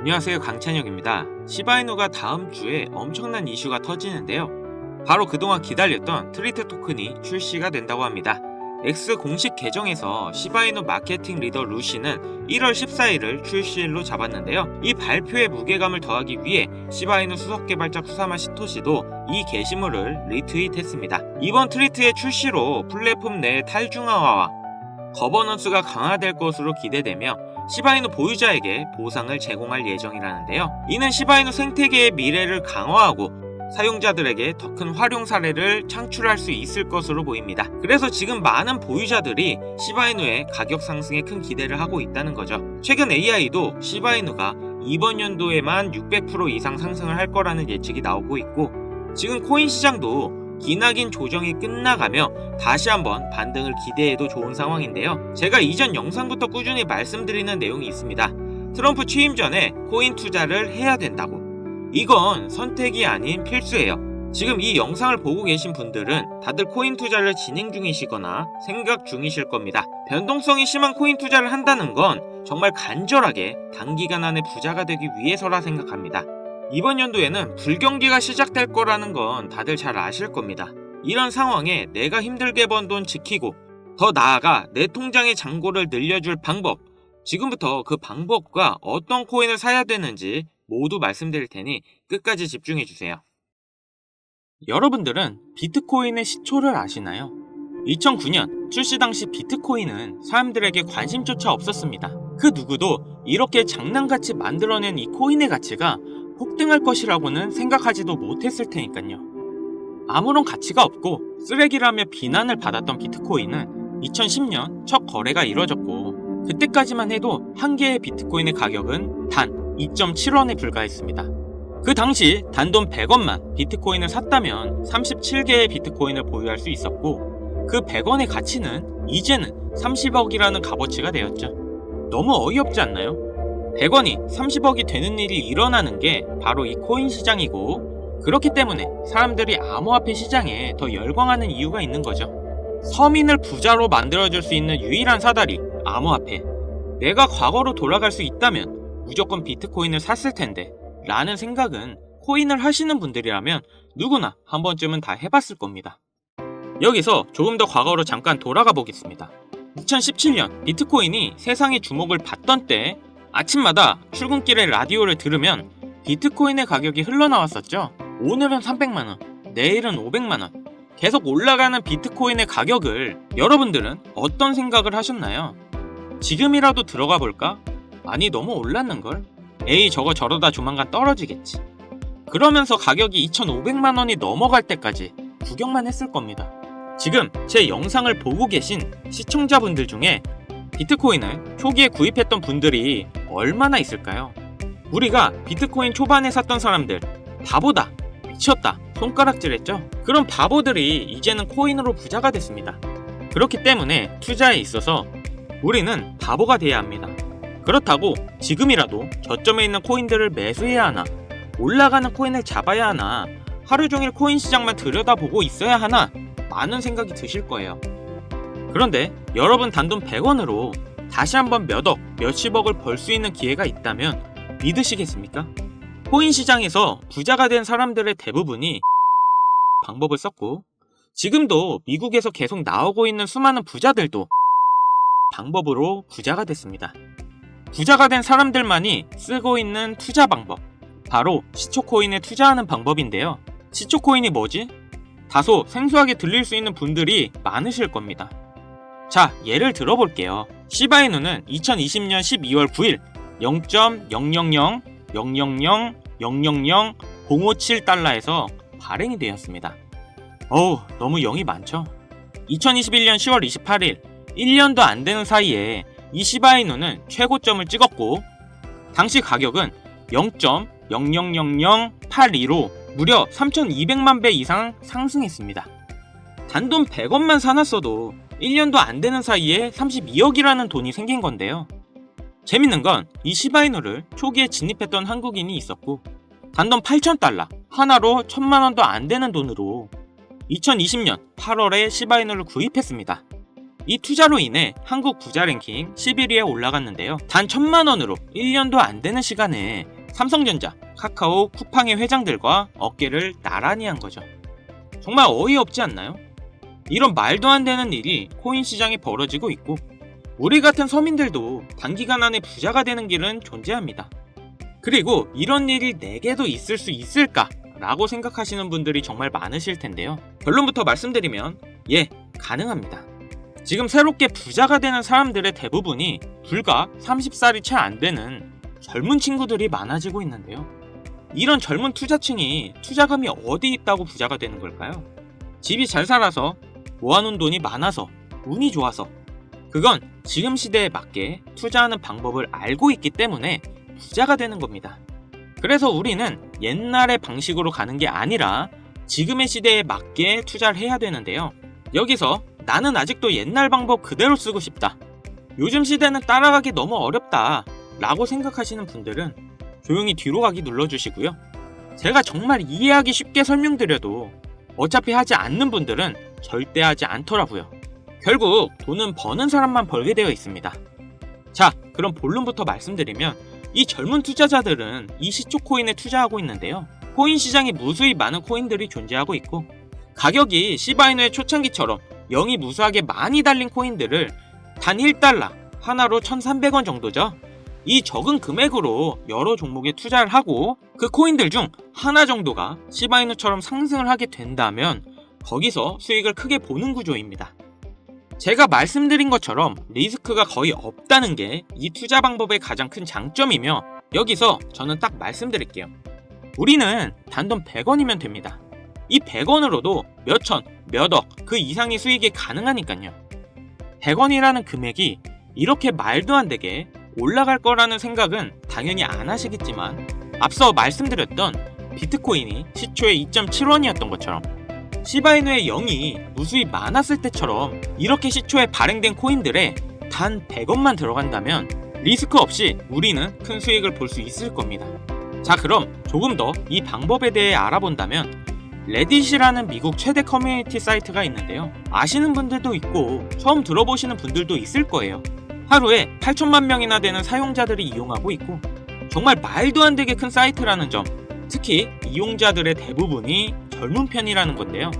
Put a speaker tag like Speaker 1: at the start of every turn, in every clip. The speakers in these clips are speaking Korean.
Speaker 1: 안녕하세요, 강찬혁입니다. 시바이누가 다음 주에 엄청난 이슈가 터지는데요. 바로 그동안 기다렸던 트리트 토큰이 출시가 된다고 합니다. X 공식 계정에서 시바이누 마케팅 리더 루시는 1월 14일을 출시일로 잡았는데요. 이 발표에 무게감을 더하기 위해 시바이누 수석 개발자 쿠사마 시토시도 이 게시물을 리트윗했습니다. 이번 트리트의 출시로 플랫폼 내 탈중앙화와 거버넌스가 강화될 것으로 기대되며 시바이누 보유자에게 보상을 제공할 예정이라는데요. 이는 시바이누 생태계의 미래를 강화하고 사용자들에게 더 큰 활용 사례를 창출할 수 있을 것으로 보입니다. 그래서 지금 많은 보유자들이 시바이누의 가격 상승에 큰 기대를 하고 있다는 거죠. 최근 AI도 시바이누가 이번 연도에만 600% 이상 상승을 할 거라는 예측이 나오고 있고, 지금 코인 시장도 기나긴 조정이 끝나가며 다시 한번 반등을 기대해도 좋은 상황인데요. 제가 이전 영상부터 꾸준히 말씀드리는 내용이 있습니다. 트럼프 취임 전에 코인 투자를 해야 된다고. 이건 선택이 아닌 필수예요. 지금 이 영상을 보고 계신 분들은 다들 코인 투자를 진행 중이시거나 생각 중이실 겁니다. 변동성이 심한 코인 투자를 한다는 건 정말 간절하게 단기간 안에 부자가 되기 위해서라 생각합니다. 이번 연도에는 불경기가 시작될 거라는 건 다들 잘 아실 겁니다. 이런 상황에 내가 힘들게 번 돈 지키고 더 나아가 내 통장의 잔고를 늘려줄 방법, 지금부터 그 방법과 어떤 코인을 사야 되는지 모두 말씀드릴 테니 끝까지 집중해주세요. 여러분들은 비트코인의 시초를 아시나요? 2009년 출시 당시 비트코인은 사람들에게 관심조차 없었습니다. 그 누구도 이렇게 장난같이 만들어낸 이 코인의 가치가 폭등할 것이라고는 생각하지도 못했을 테니까요. 아무런 가치가 없고 쓰레기라며 비난을 받았던 비트코인은 2010년 첫 거래가 이뤄졌고, 그때까지만 해도 한 개의 비트코인의 가격은 단 2.7원에 불과했습니다. 그 당시 단돈 100원만 비트코인을 샀다면 37개의 비트코인을 보유할 수 있었고, 그 100원의 가치는 이제는 30억이라는 값어치가 되었죠. 너무 어이없지 않나요? 100원이 30억이 되는 일이 일어나는 게 바로 이 코인 시장이고, 그렇기 때문에 사람들이 암호화폐 시장에 더 열광하는 이유가 있는 거죠. 서민을 부자로 만들어줄 수 있는 유일한 사다리, 암호화폐. 내가 과거로 돌아갈 수 있다면 무조건 비트코인을 샀을 텐데 라는 생각은 코인을 하시는 분들이라면 누구나 한 번쯤은 다 해봤을 겁니다. 여기서 조금 더 과거로 잠깐 돌아가 보겠습니다. 2017년 비트코인이 세상의 주목을 받던 때 아침마다 출근길에 라디오를 들으면 비트코인의 가격이 흘러나왔었죠. 오늘은 300만원, 내일은 500만원. 계속 올라가는 비트코인의 가격을 여러분들은 어떤 생각을 하셨나요? 지금이라도 들어가 볼까? 아니, 너무 올랐는걸? 에이, 저거 저러다 조만간 떨어지겠지. 그러면서 가격이 2,500만원이 넘어갈 때까지 구경만 했을 겁니다. 지금 제 영상을 보고 계신 시청자분들 중에 비트코인을 초기에 구입했던 분들이 얼마나 있을까요? 우리가 비트코인 초반에 샀던 사람들, 바보다, 미쳤다, 손가락질했죠? 그런 바보들이 이제는 코인으로 부자가 됐습니다. 그렇기 때문에 투자에 있어서 우리는 바보가 돼야 합니다. 그렇다고 지금이라도 저점에 있는 코인들을 매수해야 하나, 올라가는 코인을 잡아야 하나, 하루 종일 코인 시장만 들여다보고 있어야 하나, 많은 생각이 드실 거예요. 그런데 여러분 단돈 100원으로 다시 한번 몇억, 몇십억을 벌 수 있는 기회가 있다면 믿으시겠습니까? 코인 시장에서 부자가 된 사람들의 대부분이 방법을 썼고, 지금도 미국에서 계속 나오고 있는 수많은 부자들도 방법으로 부자가 됐습니다. 부자가 된 사람들만이 쓰고 있는 투자 방법, 바로 시초코인에 투자하는 방법인데요. 시초코인이 뭐지? 다소 생소하게 들릴 수 있는 분들이 많으실 겁니다. 자, 예를 들어볼게요. 시바이누는 2020년 12월 9일 0.000000000057달러에서 발행이 되었습니다. 어우, 너무 0이 많죠? 2021년 10월 28일 1년도 안 되는 사이에 이 시바이누는 최고점을 찍었고, 당시 가격은 0.000082로 무려 3,200만 배 이상 상승했습니다. 단돈 100원만 사놨어도 1년도 안 되는 사이에 32억이라는 돈이 생긴 건데요. 재밌는 건 이 시바이누를 초기에 진입했던 한국인이 있었고, 단돈 8,000달러, 하나로 1,000만원도 안 되는 돈으로 2020년 8월에 시바이누를 구입했습니다. 이 투자로 인해 한국 부자 랭킹 11위에 올라갔는데요. 단 1,000만 원으로 1년도 안 되는 시간에 삼성전자, 카카오, 쿠팡의 회장들과 어깨를 나란히 한 거죠. 정말 어이없지 않나요? 이런 말도 안 되는 일이 코인 시장에 벌어지고 있고 우리 같은 서민들도 단기간 안에 부자가 되는 길은 존재합니다. 그리고 이런 일이 내게도 있을 수 있을까? 라고 생각하시는 분들이 정말 많으실 텐데요. 결론부터 말씀드리면 예, 가능합니다. 지금 새롭게 부자가 되는 사람들의 대부분이 불과 30살이 채 안 되는 젊은 친구들이 많아지고 있는데요. 이런 젊은 투자층이 투자금이 어디 있다고 부자가 되는 걸까요? 집이 잘 살아서, 모아놓은 돈이 많아서, 운이 좋아서, 그건 지금 시대에 맞게 투자하는 방법을 알고 있기 때문에 부자가 되는 겁니다. 그래서 우리는 옛날의 방식으로 가는 게 아니라 지금의 시대에 맞게 투자를 해야 되는데요. 여기서 나는 아직도 옛날 방법 그대로 쓰고 싶다, 요즘 시대는 따라가기 너무 어렵다 라고 생각하시는 분들은 조용히 뒤로 가기 눌러주시고요. 제가 정말 이해하기 쉽게 설명드려도 어차피 하지 않는 분들은 절대 하지 않더라고요. 결국 돈은 버는 사람만 벌게 되어 있습니다. 자, 그럼 본론부터 말씀드리면 이 젊은 투자자들은 이 시초 코인에 투자하고 있는데요. 코인 시장에 무수히 많은 코인들이 존재하고 있고 가격이 시바이누의 초창기처럼 영이 무수하게 많이 달린 코인들을 단 1달러, 하나로 1,300원 정도죠. 이 적은 금액으로 여러 종목에 투자를 하고 그 코인들 중 하나 정도가 시바이누처럼 상승을 하게 된다면 거기서 수익을 크게 보는 구조입니다. 제가 말씀드린 것처럼 리스크가 거의 없다는 게 이 투자 방법의 가장 큰 장점이며 여기서 저는 딱 말씀드릴게요. 우리는 단돈 100원이면 됩니다. 이 100원으로도 몇천, 몇억 그 이상의 수익이 가능하니까요. 100원이라는 금액이 이렇게 말도 안 되게 올라갈 거라는 생각은 당연히 안 하시겠지만 앞서 말씀드렸던 비트코인이 시초에 2.7원이었던 것처럼 시바이누의 0이 무수히 많았을 때처럼 이렇게 시초에 발행된 코인들에 단 100원만 들어간다면 리스크 없이 우리는 큰 수익을 볼 수 있을 겁니다. 자, 그럼 조금 더 이 방법에 대해 알아본다면 레딧이라는 미국 최대 커뮤니티 사이트가 있는데요. 아시는 분들도 있고 처음 들어보시는 분들도 있을 거예요. 하루에 8천만 명이나 되는 사용자들이 이용하고 있고 정말 말도 안 되게 큰 사이트라는 점, 특히 이용자들의 대부분이 젊은 편이라는 건데요.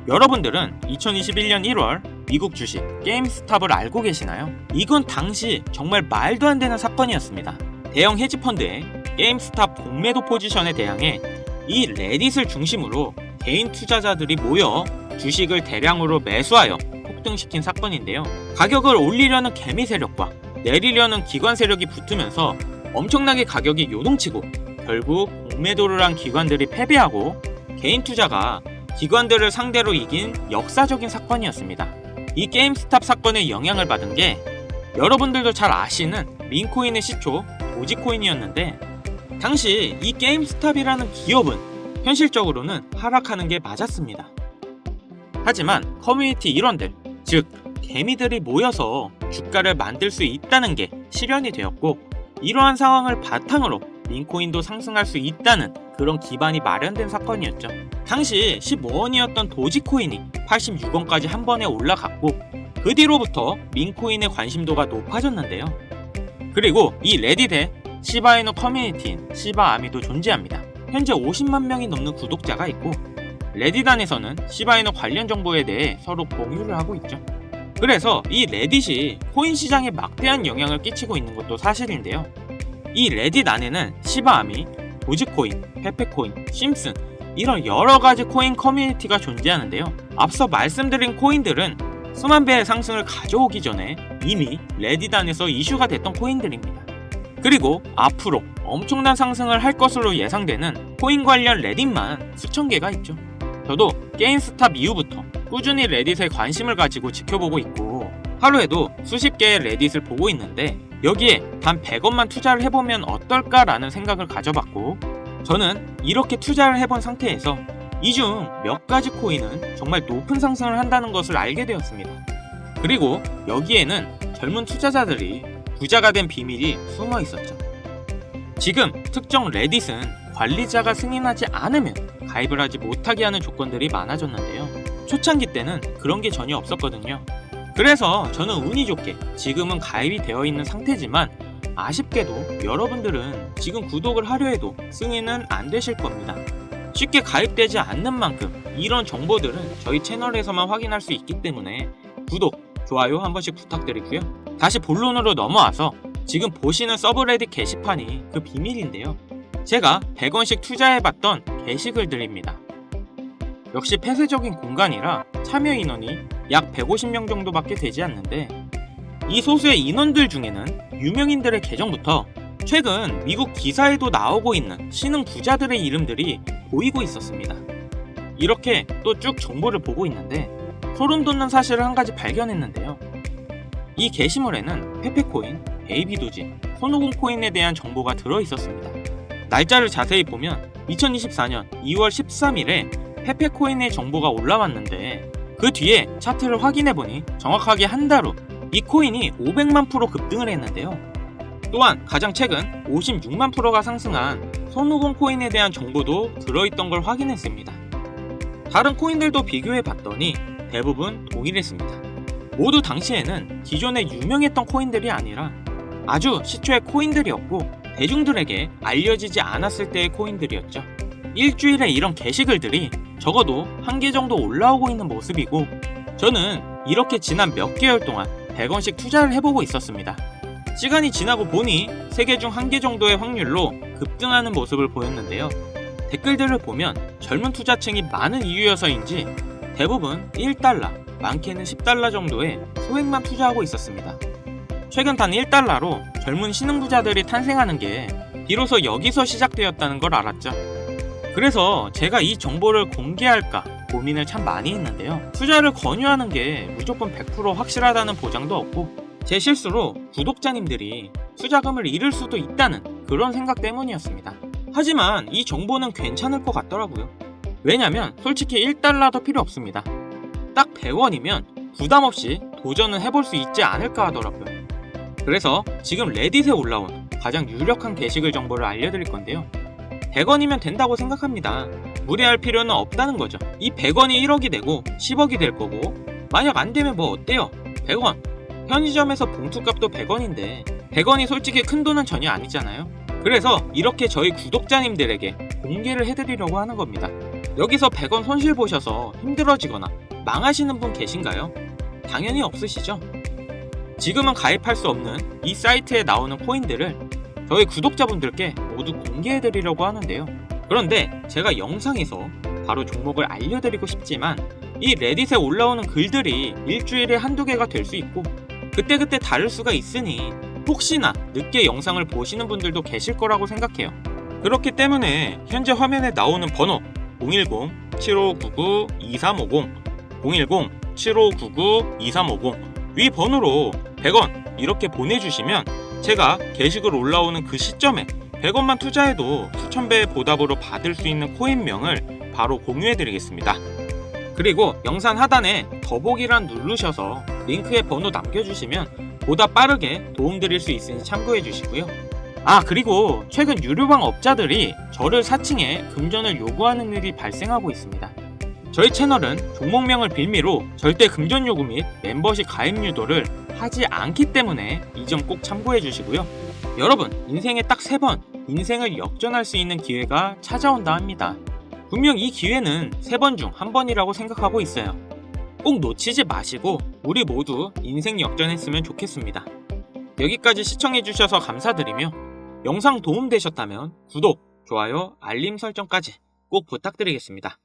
Speaker 1: 여러분들은 2021년 1월 미국 주식 게임스탑을 알고 계시나요? 이건 당시 정말 말도 안 되는 사건이었습니다. 대형 헤지펀드의 게임스탑 공매도 포지션에 대항해 이 레딧을 중심으로 개인 투자자들이 모여 주식을 대량으로 매수하여 폭등시킨 사건인데요. 가격을 올리려는 개미 세력과 내리려는 기관 세력이 붙으면서 엄청나게 가격이 요동치고 결국 공매도를 한 기관들이 패배하고 개인 투자가 기관들을 상대로 이긴 역사적인 사건이었습니다. 이 게임스탑 사건의 영향을 받은 게 여러분들도 잘 아시는 민코인의 시초 도지코인이었는데 당시 이 게임스탑이라는 기업은 현실적으로는 하락하는 게 맞았습니다. 하지만 커뮤니티 일원들, 즉 개미들이 모여서 주가를 만들 수 있다는 게 실현이 되었고 이러한 상황을 바탕으로 민코인도 상승할 수 있다는 그런 기반이 마련된 사건이었죠. 당시 15원이었던 도지코인이 86원까지 한 번에 올라갔고 그 뒤로부터 민코인의 관심도가 높아졌는데요. 그리고 이 레딧에 시바이누 커뮤니티인 시바아미도 존재합니다. 현재 50만 명이 넘는 구독자가 있고 레딧 안에서는 시바이누 관련 정보에 대해 서로 공유를 하고 있죠. 그래서 이 레딧이 코인 시장에 막대한 영향을 끼치고 있는 것도 사실인데요. 이 레딧 안에는 시바아미, 도지코인, 페페코인, 심슨 이런 여러가지 코인 커뮤니티가 존재하는데요. 앞서 말씀드린 코인들은 수만 배의 상승을 가져오기 전에 이미 레딧 안에서 이슈가 됐던 코인들입니다. 그리고 앞으로 엄청난 상승을 할 것으로 예상되는 코인 관련 레딧만 수천 개가 있죠. 저도 게임스탑 이후부터 꾸준히 레딧에 관심을 가지고 지켜보고 있고 하루에도 수십 개의 레딧을 보고 있는데 여기에 단 100원만 투자를 해보면 어떨까라는 생각을 가져봤고 저는 이렇게 투자를 해본 상태에서 이 중 몇 가지 코인은 정말 높은 상승을 한다는 것을 알게 되었습니다. 그리고 여기에는 젊은 투자자들이 부자가 된 비밀이 숨어 있었죠. 지금 특정 레딧은 관리자가 승인하지 않으면 가입을 하지 못하게 하는 조건들이 많아졌는데요. 초창기 때는 그런 게 전혀 없었거든요. 그래서 저는 운이 좋게 지금은 가입이 되어 있는 상태지만 아쉽게도 여러분들은 지금 구독을 하려 해도 승인은 안 되실 겁니다. 쉽게 가입되지 않는 만큼 이런 정보들은 저희 채널에서만 확인할 수 있기 때문에 구독, 좋아요 한 번씩 부탁드리고요. 다시 본론으로 넘어와서 지금 보시는 서브레딧 게시판이 그 비밀인데요. 제가 100원씩 투자해봤던 게시글들입니다. 역시 폐쇄적인 공간이라 참여 인원이 약 150명 정도밖에 되지 않는데 이 소수의 인원들 중에는 유명인들의 계정부터 최근 미국 기사에도 나오고 있는 신흥 부자들의 이름들이 보이고 있었습니다. 이렇게 또 쭉 정보를 보고 있는데 소름 돋는 사실을 한 가지 발견했는데요. 이 게시물에는 페페코인, 베이비도지, 손오공 코인에 대한 정보가 들어있었습니다. 날짜를 자세히 보면 2024년 2월 13일에 페페코인의 정보가 올라왔는데 그 뒤에 차트를 확인해보니 정확하게 한 달 후 이 코인이 500만 프로 급등을 했는데요. 또한 가장 최근 56만 프로가 상승한 손오공 코인에 대한 정보도 들어있던 걸 확인했습니다. 다른 코인들도 비교해봤더니 대부분 동일했습니다. 모두 당시에는 기존에 유명했던 코인들이 아니라 아주 시초의 코인들이었고 대중들에게 알려지지 않았을 때의 코인들이었죠. 일주일에 이런 게시글들이 적어도 한 개 정도 올라오고 있는 모습이고 저는 이렇게 지난 몇 개월 동안 100원씩 투자를 해보고 있었습니다. 시간이 지나고 보니 3개 중 1개 정도의 확률로 급등하는 모습을 보였는데요. 댓글들을 보면 젊은 투자층이 많은 이유여서인지 대부분 1달러, 많게는 10달러 정도의 소액만 투자하고 있었습니다. 최근 단 1달러로 젊은 신흥부자들이 탄생하는 게 비로소 여기서 시작되었다는 걸 알았죠. 그래서 제가 이 정보를 공개할까 고민을 참 많이 했는데요. 투자를 권유하는 게 무조건 100% 확실하다는 보장도 없고 제 실수로 구독자님들이 투자금을 잃을 수도 있다는 그런 생각 때문이었습니다. 하지만 이 정보는 괜찮을 것 같더라고요. 왜냐면 솔직히 1달러도 필요 없습니다. 딱 100원이면 부담없이 도전은 해볼 수 있지 않을까 하더라고요. 그래서 지금 레딧에 올라온 가장 유력한 게시글 정보를 알려드릴 건데요. 100원이면 된다고 생각합니다. 무리할 필요는 없다는 거죠. 이 100원이 1억이 되고 10억이 될 거고 만약 안 되면 뭐 어때요? 100원. 편의점에서 봉투값도 100원인데 100원이 솔직히 큰 돈은 전혀 아니잖아요. 그래서 이렇게 저희 구독자님들에게 공개를 해드리려고 하는 겁니다. 여기서 100원 손실 보셔서 힘들어지거나 망하시는 분 계신가요? 당연히 없으시죠? 지금은 가입할 수 없는 이 사이트에 나오는 코인들을 저희 구독자분들께 모두 공개해드리려고 하는데요. 그런데 제가 영상에서 바로 종목을 알려드리고 싶지만 이 레딧에 올라오는 글들이 일주일에 한두 개가 될 수 있고 그때그때 다를 수가 있으니 혹시나 늦게 영상을 보시는 분들도 계실 거라고 생각해요. 그렇기 때문에 현재 화면에 나오는 번호 010-7599-2350 010-7599-2350 위 번호로 100원 이렇게 보내주시면 제가 게시글 올라오는 그 시점에 100원만 투자해도 수천 배의 보답으로 받을 수 있는 코인명을 바로 공유해드리겠습니다. 그리고 영상 하단에 더보기란 누르셔서 링크에 번호 남겨주시면 보다 빠르게 도움드릴 수 있으니 참고해주시고요. 그리고 최근 유료방 업자들이 저를 사칭해 금전을 요구하는 일이 발생하고 있습니다. 저희 채널은 종목명을 빌미로 절대 금전 요구 및 멤버십 가입 유도를 하지 않기 때문에 이 점 꼭 참고해 주시고요. 여러분, 인생에 딱 3번 인생을 역전할 수 있는 기회가 찾아온다 합니다. 분명 이 기회는 3번 중 1번이라고 생각하고 있어요. 꼭 놓치지 마시고 우리 모두 인생 역전했으면 좋겠습니다. 여기까지 시청해 주셔서 감사드리며 영상 도움되셨다면 구독, 좋아요, 알림 설정까지 꼭 부탁드리겠습니다.